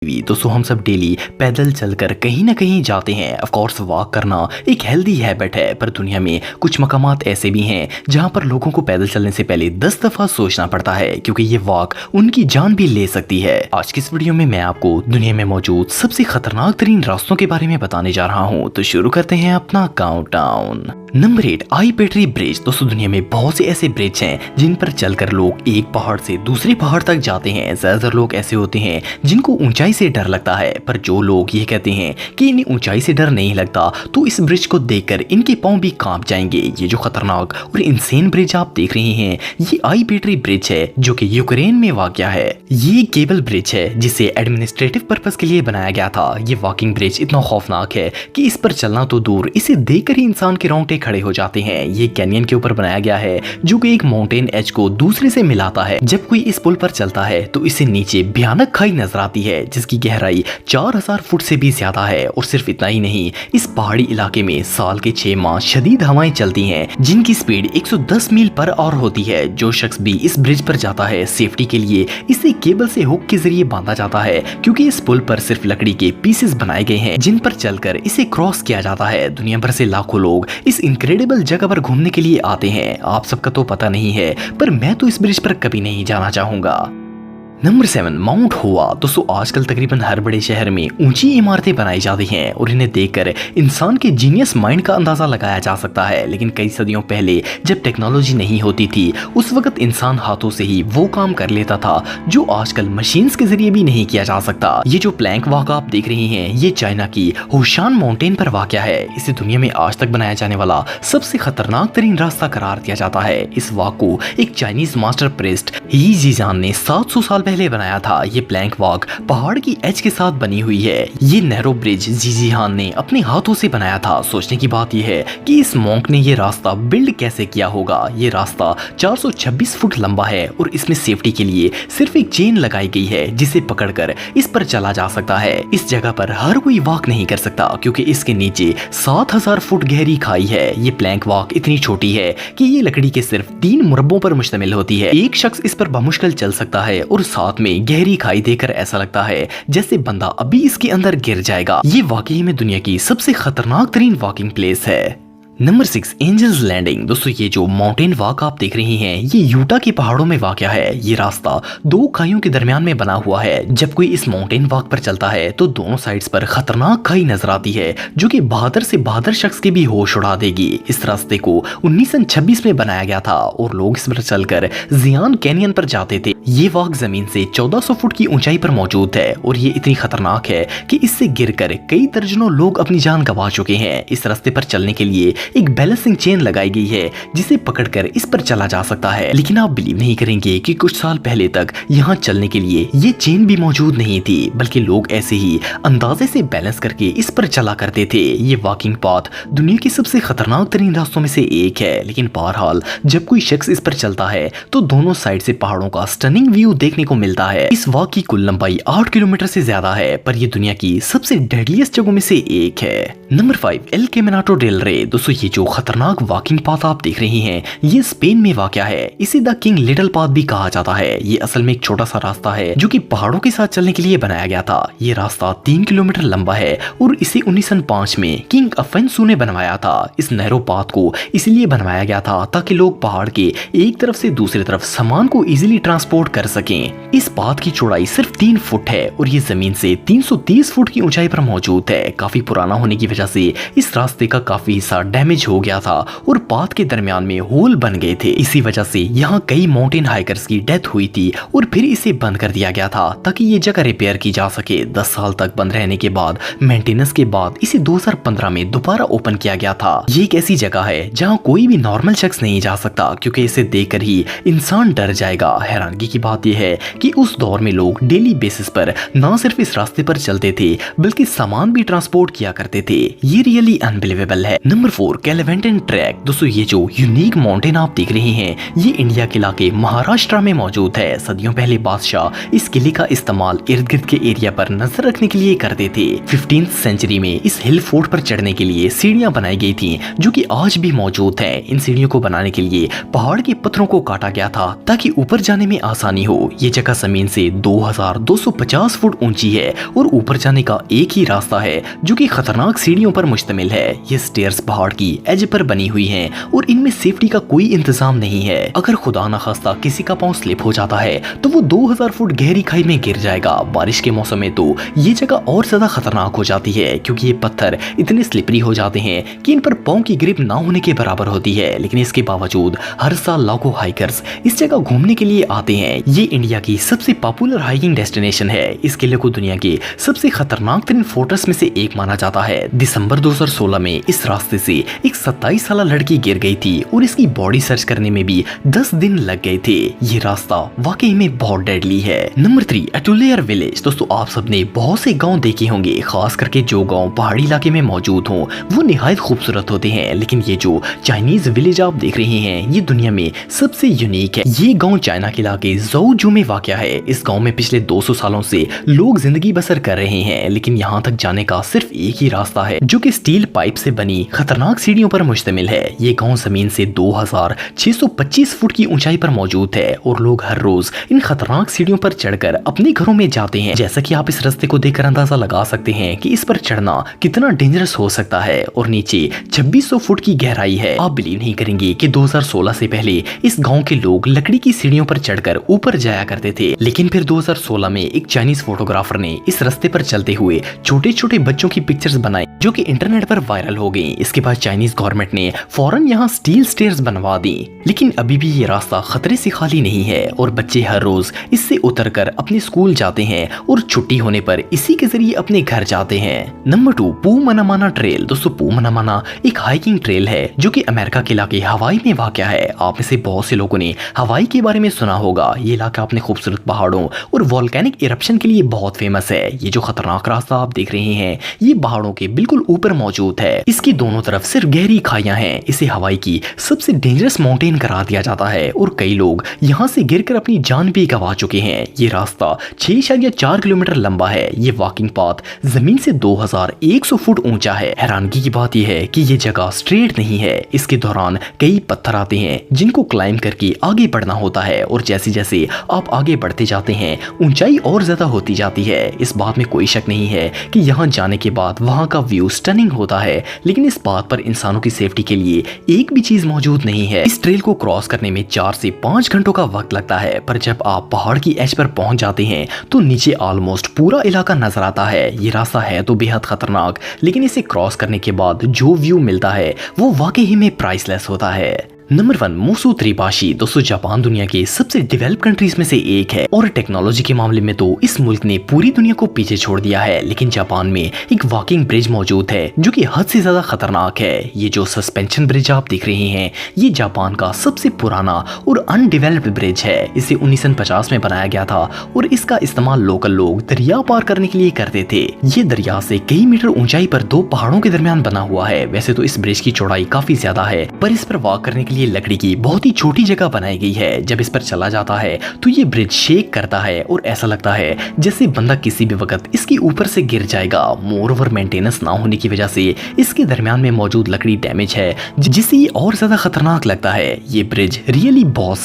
दोस्तों हम सब डेली पैदल चलकर कहीं ना कहीं जाते हैं। ऑफ कोर्स वॉक करना एक हेल्दी हैबिट है, पर दुनिया में कुछ मकामात ऐसे भी हैं जहां पर लोगों को पैदल चलने से पहले 10 दफा सोचना पड़ता है, क्योंकि ये वॉक उनकी जान भी ले सकती है। आज की इस वीडियो में मैं आपको दुनिया में मौजूद सबसे खतरनाक तरीन रास्तों के बारे में बताने जा रहा हूँ। तो शुरू करते हैं अपना काउंटडाउन। नंबर 8, आई पेटरी ब्रिज। दोस्तों दुनिया में बहुत से ऐसे ब्रिज हैं जिन पर चलकर लोग एक पहाड़ से दूसरे पहाड़ तक जाते हैं। ज्यादातर लोग ऐसे होते हैं जिनको ऊंचाई से डर लगता है, पर जो लोग ये कहते हैं कि इन्हें ऊंचाई से डर नहीं लगता तो इस ब्रिज को देखकर इनके पांव भी कांप जाएंगे। ये जो खतरनाक और इंसेन ब्रिज आप देख रहे हैं, ये आई पेटरी ब्रिज है जो कि यूक्रेन में वाक़या है। ये केबल ब्रिज है जिसे एडमिनिस्ट्रेटिव पर्पस के लिए बनाया गया था। ये वॉकिंग ब्रिज इतना खौफनाक है कि इस पर चलना तो दूर, इसे देखकर ही इंसान के रोंगटे खड़े हो जाते हैं। ये कैनियन के ऊपर बनाया गया है जो कि एक माउंटेन एज को दूसरे से मिलाता है। जब कोई इस पुल पर चलता है तो इसे नीचे भयानक खाई नजर आती है जिसकी गहराई 4000 फुट से भी ज्यादा है। और सिर्फ इतना ही नहीं, इस पहाड़ी इलाके में साल के 6 माह शदीद हवाएं चलती हैं जिनकी स्पीड 110 मील पर आवर होती है। जो शख्स भी इस ब्रिज पर जाता है, सेफ्टी के लिए इसे केबल से हुक के जरिए बांधा जाता है, क्योंकि इस पुल पर सिर्फ लकड़ी के पीसेस बनाए गए हैं जिन पर चलकर इसे क्रॉस किया जाता है। दुनिया भर से लाखों लोग इस इनक्रेडिबल जगह पर घूमने के लिए आते हैं। आप सबका तो पता नहीं है, पर मैं तो इस ब्रिज पर कभी नहीं जाना चाहूंगा। नंबर 7, माउंट हुआ। दोस्तों आजकल तकरीबन हर बड़े शहर में ऊंची इमारतें बनाई जाती हैं और इन्हें देखकर इंसान के जीनियस माइंड का अंदाजा लगाया जा सकता है। लेकिन कई सदियों पहले जब टेक्नोलॉजी नहीं होती थी, उस वक्त इंसान हाथों से ही वो काम कर लेता था जो आजकल मशीन्स के जरिए भी नहीं किया जा सकता। ये जो प्लैंक वॉक आप देख रहे हैं, ये चाइना की हुशान माउंटेन पर वाक़या है। इसे दुनिया में आज तक बनाया जाने वाला सबसे खतरनाक तरीन रास्ता करार दिया जाता है। इस वॉक को एक चाइनीज मास्टर प्रिस्ट ही जीजान ने 700 साल पहले बनाया था। ये प्लैंक वॉक पहाड़ की एज के साथ बनी हुई है। ये नैरो ब्रिज जीजीहान ने अपने हाथों से बनाया था। सोचने की बात यह है कि इस मॉन्क ने ये रास्ता बिल्ड कैसे किया होगा। ये रास्ता 426 फुट लंबा है और इसमें सेफ्टी के लिए सिर्फ एक चेन लगाई गई है जिसे पकड़कर इस पर चला जा सकता है। इस जगह पर हर कोई वॉक नहीं कर सकता क्योंकि इसके नीचे 7000 फुट गहरी खाई है। ये प्लैंक वॉक इतनी छोटी है कि ये लकड़ी के सिर्फ 3 मुरब्बों पर मुश्तमिल होती है। एक शख्स इस पर बामुश्किल चल सकता है और साथ में गहरी खाई देखकर ऐसा लगता है जैसे बंदा अभी इसके अंदर गिर जाएगा। ये वाकई में दुनिया की सबसे खतरनाक तरीन वॉकिंग प्लेस है। Number 6, Angels Landing. दोस्तों ये जो माउंटेन वॉक आप देख रहे हैं, ये यूटा के पहाड़ों में वाक़या है। ये रास्ता 2 खाइयों के दरमियान में बना हुआ है। जब कोई इस माउंटेन वॉक पर चलता है तो दोनों साइड्स पर खतरनाक खाई नजर आती है जो कि बहादुर से बहादुर शख्स के भी होश उड़ा देगी। इस रास्ते को 1926 में बनाया गया था और लोग इस पर चलकर जियान कैनियन पर जाते थे। ये वॉक जमीन से 1400 फुट की ऊंचाई पर मौजूद है और ये इतनी खतरनाक है कि इससे गिरकर कई दर्जनों लोग अपनी जान गंवा चुके हैं। इस रास्ते पर चलने के लिए एक बैलेंसिंग चेन लगाई गई है जिसे पकड़कर इस पर चला जा सकता है। लेकिन आप बिलीव नहीं करेंगे कि कुछ साल पहले तक यहाँ चलने के लिए ये चेन भी मौजूद नहीं थी, बल्कि लोग ऐसे ही अंदाजे से बैलेंस करके इस पर चला करते थे। ये वॉकिंग पाथ दुनिया के सबसे खतरनाक तरीन रास्तों में से एक है। लेकिन बहरहाल जब कोई शख्स इस पर चलता है तो दोनों साइड से पहाड़ों का स्टनिंग व्यू देखने को मिलता है। इस वॉक की कुल लंबाई 8 किलोमीटर से ज्यादा है, पर यह दुनिया की सबसे डेडलीस्ट जगहों में से एक है। नंबर 5, एल कैमिनाटो डेल रे। दोस्तों ये जो खतरनाक वॉकिंग पाथ आप देख रहे हैं, ये स्पेन में वाक़या है। इसे द किंग लिटिल पाथ भी कहा जाता है। ये असल में एक छोटा सा रास्ता है जो कि पहाड़ों के साथ चलने के लिए बनाया गया था। ये रास्ता 3 किलोमीटर लंबा है और इसे 1905 में किंग अफेंसू ने बनवाया था। इस नैरो पाथ को इसलिए बनवाया गया था ताकि लोग पहाड़ के एक तरफ से दूसरी तरफ सामान को इजीली ट्रांसपोर्ट कर सकें। इस पाथ की चौड़ाई सिर्फ 3 फुट है और ये जमीन से 330 फुट की ऊंचाई पर मौजूद है। काफी पुराना होने की वजह से इस रास्ते का काफी हिस्सा डैमेज हो गया था और पाथ के दरमियान में होल बन गए थे। इसी वजह से यहाँ कई माउंटेन हाइकर्स की डेथ हुई थी और फिर इसे बंद कर दिया गया था ताकि ये जगह रिपेयर की जा सके। 10 साल तक बंद रहने के बाद मेंटेनेंस के बाद इसे 2015 में दोबारा ओपन किया गया था। ये एक ऐसी जगह है जहाँ कोई भी नॉर्मल शख्स नहीं जा सकता क्योंकि इसे देखकर ही इंसान डर जाएगा। हैरानगी की बात यह है कि उस दौर में लोग डेली बेसिस पर न सिर्फ इस रास्ते पर चलते थे बल्कि सामान भी ट्रांसपोर्ट किया करते थे। ये रियली अनबिलीवेबल है। Number 4, Calverton track. दोस्तों ये जो यूनिक माउंटेन आप देख रहे हैं ये इंडिया के इलाके महाराष्ट्र में मौजूद है। सदियों पहले बादशाह इस किले का इस्तेमाल इर्द गिर्द के एरिया पर नजर रखने के लिए करते थे। 15वीं सेंचुरी में इस हिल फोर्ट पर चढ़ने के लिए सीढ़ियां बनाई गई थी जो कि आज भी मौजूद है। इन सीढ़ियों को बनाने के लिए पहाड़ के पत्थरों को काटा गया था ताकि ऊपर जाने में आसानी हो। ये जगह जमीन से 2250 फुट ऊंची है और ऊपर जाने का एक ही रास्ता है जो कि खतरनाक सीढ़ियों पर मुश्तमिल है। ये स्टेयर्स पहाड़ की एज पर बनी हुई हैं और इनमें सेफ्टी का कोई इंतजाम नहीं है। अगर खुदा न खास्ता किसी का पांव स्लिप हो जाता है तो वो 2000 फुट गहरी खाई में गिर जाएगा। बारिश के मौसम में तो ये जगह और ज्यादा खतरनाक हो जाती है क्योंकि ये पत्थर इतने स्लिपरी हो जाते हैं कि इन पर पांव की ग्रिप ना होने के बराबर होती है। लेकिन इसके बावजूद हर साल लाखों हाइकर्स इस जगह घूमने के लिए आते हैं। ये इंडिया की सबसे पॉपुलर हाइकिंग डेस्टिनेशन है। इस किले को दुनिया के सबसे खतरनाक तरीन फोर्ट्रेस में से एक माना जाता है। दिसंबर 2016 में इस रास्ते से एक 27 साल लड़की गिर गई थी और इसकी बॉडी सर्च करने में भी 10 दिन लग गए थे। ये रास्ता वाकई में बहुत डेडली है। नंबर 3 अटुलियर विलेज। दोस्तों आप सबने बहुत से गांव देखे होंगे, खास करके जो गांव पहाड़ी इलाके में मौजूद हों वो निहायत खूबसूरत होते हैं। लेकिन ये जो चाइनीज विलेज आप देख रहे हैं ये दुनिया में सबसे यूनिक है। ये गाँव चाइना के इलाके ज़ोउजू में वाक़या है। इस गाँव में पिछले 200 सालों से लोग जिंदगी बसर कर रहे हैं। लेकिन यहाँ तक जाने का सिर्फ एक ही रास्ता है जो कि स्टील पाइप से बनी खतरनाक सीढ़ियों पर मुश्तमिल है। ये गांव जमीन से 2625 फुट की ऊंचाई पर मौजूद है और लोग हर रोज इन खतरनाक सीढ़ियों पर चढ़कर अपने घरों में जाते हैं। जैसा कि आप इस रास्ते को देखकर अंदाजा लगा सकते हैं कि इस पर चढ़ना कितना डेंजरस हो सकता है। और नीचे 2600 फुट की गहराई है। आप बिलीव नहीं करेंगे कि 2016 से पहले इस गाँव के लोग लकड़ी की सीढ़ियों पर चढ़कर ऊपर जाया करते थे। लेकिन फिर 2016 में एक चाइनीज फोटोग्राफर ने इस रास्ते पर चलते हुए छोटे छोटे बच्चों की पिक्चर्स बनाई जो कि इंटरनेट पर वायरल हो गई। इसके बाद चाइनीज गवर्नमेंट ने फौरन यहाँ स्टील स्टेयर्स बनवा दी। लेकिन अभी भी ये रास्ता खतरे से खाली नहीं है और बच्चे हर रोज इससे उतरकर अपने स्कूल जाते हैं और छुट्टी होने पर इसी के जरिए अपने घर जाते हैं। नंबर 2 पू मनामाना ट्रेल। दोस्तों पू मनामाना एक हाइकिंग ट्रेल है जो कि अमेरिका के इलाके हवाई में वाक़या है। आप में से बहुत से लोगों ने हवाई के बारे में सुना होगा। ये इलाका अपने खूबसूरत पहाड़ों और वॉल्केनिक इरप्शन के लिए बहुत फेमस है। ये जो खतरनाक रास्ता आप देख रहे हैं ये पहाड़ों के बिल्कुल ऊपर मौजूद है। इसकी दोनों तरफ सिर्फ गहरी खाइयां हैं। इसे हवाई की सबसे डेंजरस माउंटेन करार दिया जाता है और कई लोग यहाँ से गिरकर अपनी जान भी गंवा चुके हैं। ये रास्ता 6 या 4 किलोमीटर लंबा है। ये वॉकिंग पाथ जमीन से 2100 फुट ऊंचा है। हैरानगी की बात यह है कि ये जगह स्ट्रेट नहीं है। इसके दौरान कई पत्थर आते हैं जिनको क्लाइंब करके आगे बढ़ना होता है और जैसे जैसे आप आगे बढ़ते जाते हैं ऊंचाई और ज्यादा होती जाती है। इस बात में कोई शक नहीं है कि यहाँ जाने के बाद वहाँ का व्यू स्टनिंग होता है। लेकिन इस बात पर इंसानों की सेफ्टी के लिए एक भी चीज मौजूद नहीं है। इस ट्रेल को क्रॉस करने में 4 से 5 घंटों का वक्त लगता है। पर जब आप पहाड़ की एज पर पहुंच जाते हैं तो नीचे ऑलमोस्ट पूरा इलाका नजर आता है। ये रास्ता है तो बेहद खतरनाक लेकिन इसे क्रॉस करने के बाद जो व्यू मिलता है वो वाकई में प्राइसलेस होता है। नंबर 1 मुसू त्रिबाशी। दोस्तों जापान दुनिया के सबसे डेवलप कंट्रीज में से एक है और टेक्नोलॉजी के मामले में तो इस मुल्क ने पूरी दुनिया को पीछे छोड़ दिया है। लेकिन जापान में एक वॉकिंग ब्रिज मौजूद है जो कि हद से ज्यादा खतरनाक है। ये जो सस्पेंशन ब्रिज आप देख रहे हैं ये जापान का सबसे पुराना और अनडेवलप्ड ब्रिज है। इसे 1950 में बनाया गया था और इसका इस्तेमाल लोकल लोग दरिया पार करने के लिए करते थे। ये दरिया से कई मीटर ऊंचाई पर 2 पहाड़ों के दरमियान बना हुआ है। वैसे तो इस ब्रिज की चौड़ाई काफी ज्यादा है पर इस पर वॉक करने के लिए लकड़ी की बहुत ही छोटी जगह बनाई गई है। जब इस पर चला जाता है तो ये ब्रिज शेक करता है और ऐसा लगता है जैसे बंदा किसी भी वक्त इसके ऊपर से गिर जाएगा। मोर ओवर मेंटेनेंस ना होने की वजह से इसके दरमियान में मौजूद लकड़ी डैमेज है जिससे ये और ज्यादा खतरनाक लगता है। ये ब्रिज रियली बहुत